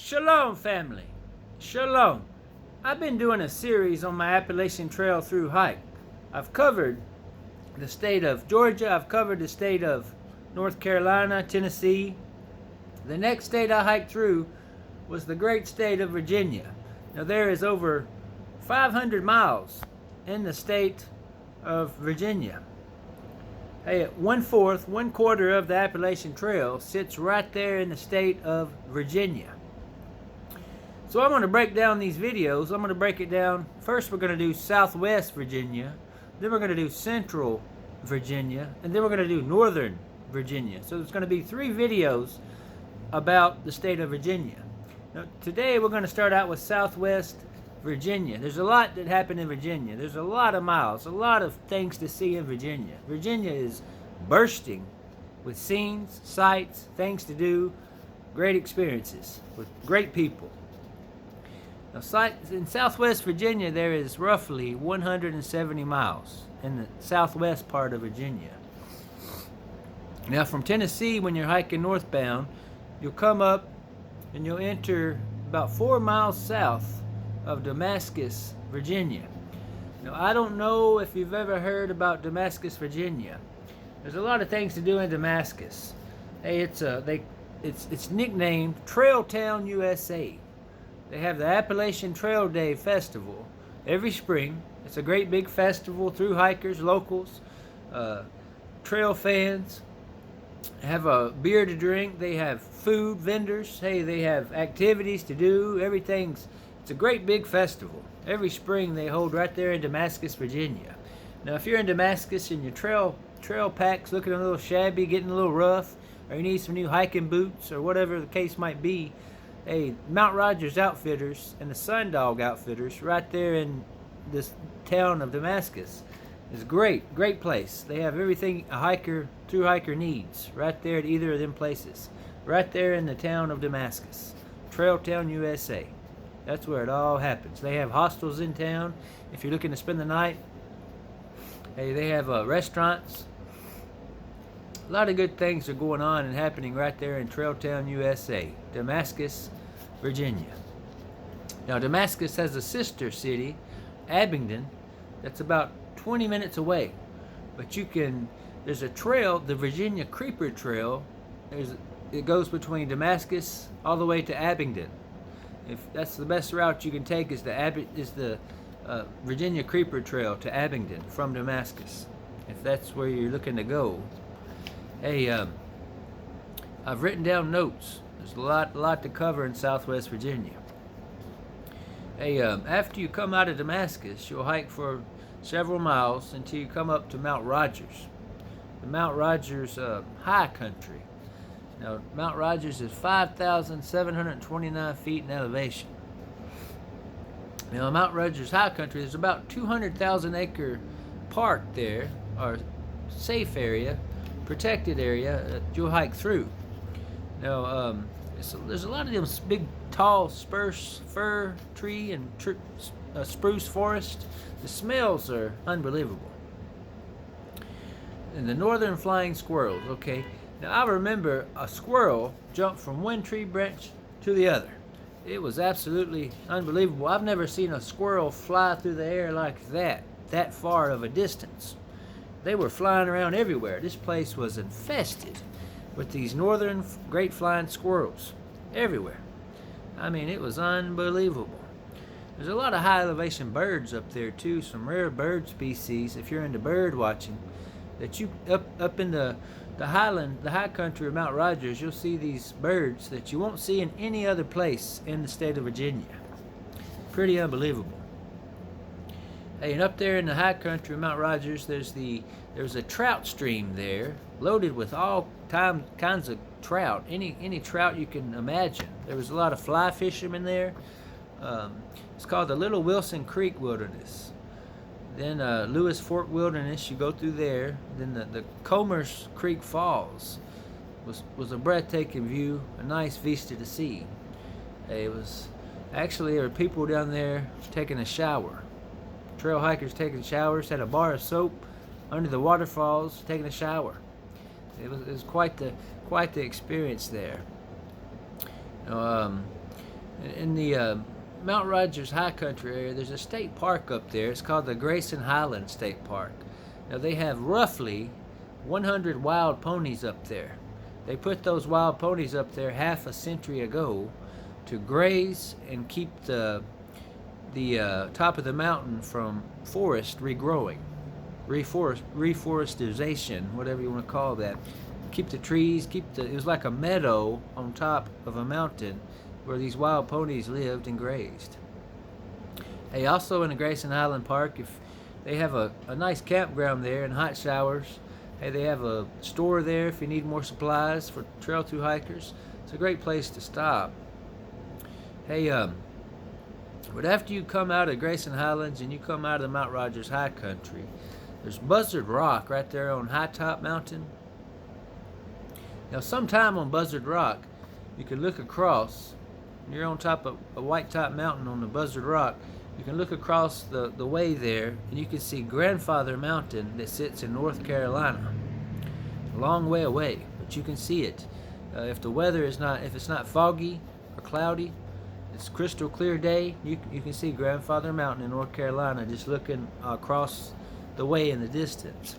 Shalom, family. Shalom. I've been doing a series on my Appalachian Trail through hike. I've covered the state of Georgia. I've covered the state of North Carolina, Tennessee. The next state I hiked through was the great state of Virginia. Now, there is over 500 miles in the state of Virginia. Hey, one quarter of the Appalachian Trail sits right there in the state of Virginia. So I'm going to break down these videos. I'm going to break it down. First, we're going to do Southwest Virginia. Then we're going to do Central Virginia. And then we're going to do Northern Virginia. So there's going to be 3 videos about the state of Virginia. Now, today we're going to start out with Southwest Virginia. There's a lot that happened in Virginia. There's a lot of miles, a lot of things to see in Virginia. Virginia is bursting with scenes, sights, things to do, great experiences with great people. Now, in Southwest Virginia, there is roughly 170 miles in the southwest part of Virginia. Now, from Tennessee, when you're hiking northbound, you'll come up and you'll enter about 4 miles south of Damascus, Virginia. Now, I don't know if you've ever heard about Damascus, Virginia. There's a lot of things to do in Damascus. Hey, it's nicknamed Trail Town, USA. They have the Appalachian Trail Day Festival every spring. It's a great big festival through hikers, locals, trail fans. They have a beer to drink. They have food vendors. Hey, they have activities to do. It's a great big festival. Every spring they hold right there in Damascus, Virginia. Now, if you're in Damascus and your trail pack's looking a little shabby, getting a little rough, or you need some new hiking boots or whatever the case might be, hey, Mount Rogers Outfitters and the Sundog Outfitters right there in this town of Damascus is great place. They have everything a through hiker needs right there at either of them places. Right there in the town of Damascus. Trail Town, USA. That's where it all happens. They have hostels in town if you're looking to spend the night. Hey, they have restaurants. A lot of good things are going on and happening right there in Trail Town, USA, Damascus, Virginia. Now, Damascus has a sister city, Abingdon, that's about 20 minutes away. But there's a trail, the Virginia Creeper Trail. It goes between Damascus all the way to Abingdon. If that's the best route you can take is the Virginia Creeper Trail to Abingdon from Damascus, if that's where you're looking to go. Hey, I've written down notes. There's a lot to cover in Southwest Virginia. Hey, after you come out of Damascus, you'll hike for several miles until you come up to Mount Rogers. The Mount Rogers high country. Now, Mount Rogers is 5,729 feet in elevation. Now, Mount Rogers high country, there's about 200,000 acre park there, or safe area, protected area that you'll hike through. Now, there's a lot of them big, tall fir tree and spruce forest. The smells are unbelievable. And the northern flying squirrels, okay. Now, I remember a squirrel jumped from one tree branch to the other. It was absolutely unbelievable. I've never seen a squirrel fly through the air like that far of a distance. They were flying around everywhere. This place was infested with these northern great flying squirrels everywhere. I mean, it was unbelievable. There's a lot of high elevation birds up there too, some rare bird species if you're into bird watching. That you up in the high country of Mount Rogers, you'll see these birds that you won't see in any other place in the state of Virginia. Pretty unbelievable. Hey, and up there in the high country of Mount Rogers, there's a trout stream there, loaded with all kinds of trout, any trout you can imagine. There was a lot of fly fishermen there. It's called the Little Wilson Creek Wilderness. Then Lewis Fork Wilderness, you go through there. Then the Commerce Creek Falls was a breathtaking view, a nice vista to see. It was actually, there were people down there taking a shower. Trail hikers taking showers, had a bar of soap under the waterfalls, taking a shower. It was quite the experience there. In the Mount Rogers High Country area, there's a state park up there. It's called the Grayson Highlands State Park. Now they have roughly 100 wild ponies up there. They put those wild ponies up there half a century ago to graze and keep the top of the mountain from forest regrowing, reforestation, whatever you want to call that. Keep the trees, it was like a meadow on top of a mountain where these wild ponies lived and grazed. Hey, also in the Grayson Highland Park, if they have a nice campground there and hot showers. Hey, they have a store there if you need more supplies for trail through hikers. It's a great place to stop. Hey, but after you come out of Grayson Highlands and you come out of the Mount Rogers High Country, there's Buzzard Rock right there on High Top Mountain. Now, sometime on Buzzard Rock, you can look across. You're on top of a White Top Mountain on the Buzzard Rock. You can look across the way there, and you can see Grandfather Mountain that sits in North Carolina. A long way away, but you can see it. If the weather is not, if it's not foggy or cloudy, it's crystal clear day, you can see Grandfather Mountain in North Carolina just looking across the way in the distance.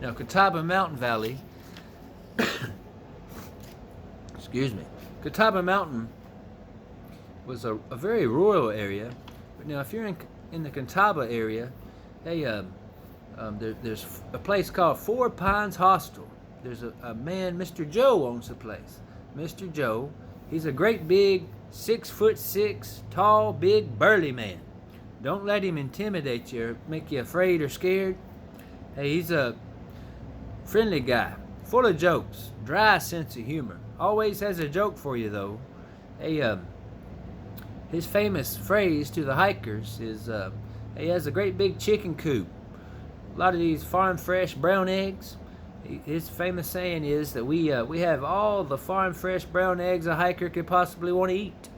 Now, Catawba Mountain Valley, excuse me, Catawba Mountain was a very rural area. But now, if you're in the Catawba area, hey, there's a place called Four Pines Hostel. There's a man, Mr. Joe, owns the place. Mr. Joe, he's a great big 6'6", tall, big, burly man. Don't let him intimidate you or make you afraid or scared. Hey, he's a friendly guy, full of jokes, dry sense of humor. Always has a joke for you, though. Hey, his famous phrase to the hikers is, he has a great big chicken coop. A lot of these farm fresh brown eggs. His famous saying is that we have all the farm fresh brown eggs a hiker could possibly want to eat.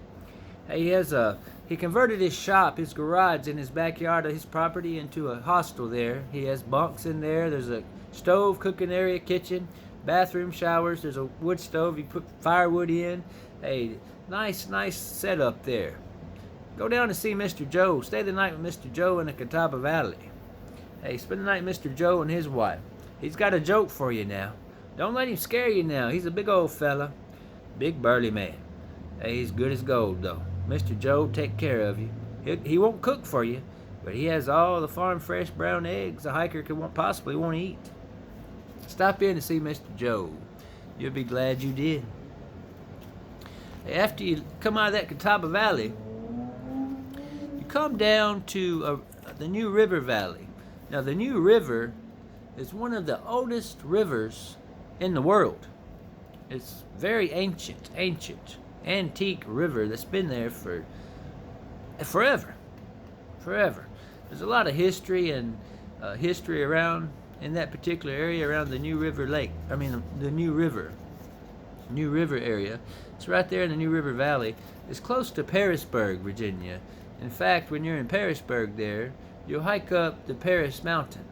Hey, he converted his shop, his garage in his backyard of his property into a hostel there. He has bunks in there. There's a stove, cooking area, kitchen, bathroom, showers. There's a wood stove. You put firewood in. Hey, nice setup there. Go down and see Mr. Joe. Stay the night with Mr. Joe in the Catawba Valley. Hey, spend the night with Mr. Joe and his wife. He's got a joke for you now. Don't let him scare you now. He's a big old fella. Big burly man. Hey, he's good as gold, though. Mr. Joe take care of you. He won't cook for you, but he has all the farm fresh brown eggs a hiker could possibly want to eat. Stop in and see Mr. Joe. You'll be glad you did. After you come out of that Catawba Valley, you come down to the New River Valley. Now, the New River is one of the oldest rivers in the world. It's very ancient, antique river that's been there for forever. There's a lot of history and history around in that particular area around the New River Lake. I mean, the New River area. It's right there in the New River Valley. It's close to Parisburg, Virginia. In fact, when you're in Parisburg there, you'll hike up the Paris Mountain.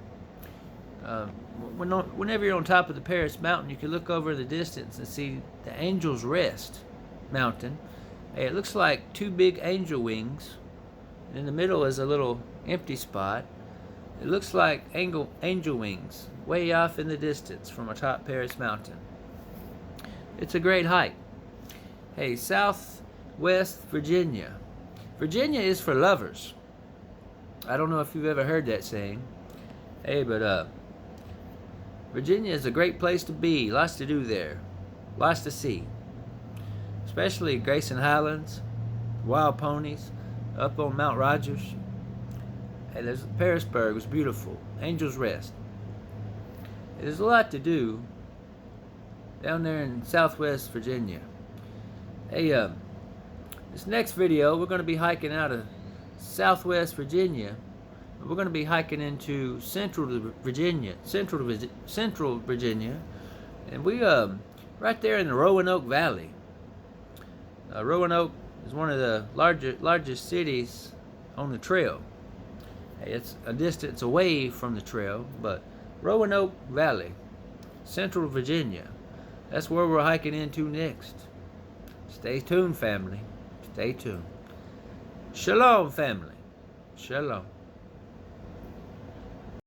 Whenever you're on top of the Paris Mountain, you can look over the distance and see the Angel's Rest Mountain. Hey, it looks like two big angel wings. In the middle is a little empty spot. It looks like angel wings way off in the distance from atop Paris Mountain. It's a great hike. Hey, Southwest Virginia. Virginia is for lovers. I don't know if you've ever heard that saying. Hey, but Virginia is a great place to be. Lots to do there. Lots to see. Especially Grayson Highlands, wild ponies, up on Mount Rogers. Hey, there's Parisburg was beautiful. Angel's Rest. There's a lot to do down there in Southwest Virginia. Hey, this next video, we're going to be hiking out of Southwest Virginia. We're going to be hiking into Central Virginia, and we right there in the Roanoke Valley. Roanoke is one of the largest cities on the trail. Hey, it's a distance away from the trail, but Roanoke Valley, Central Virginia, that's where we're hiking into next. Stay tuned, family. Stay tuned. Shalom, family. Shalom.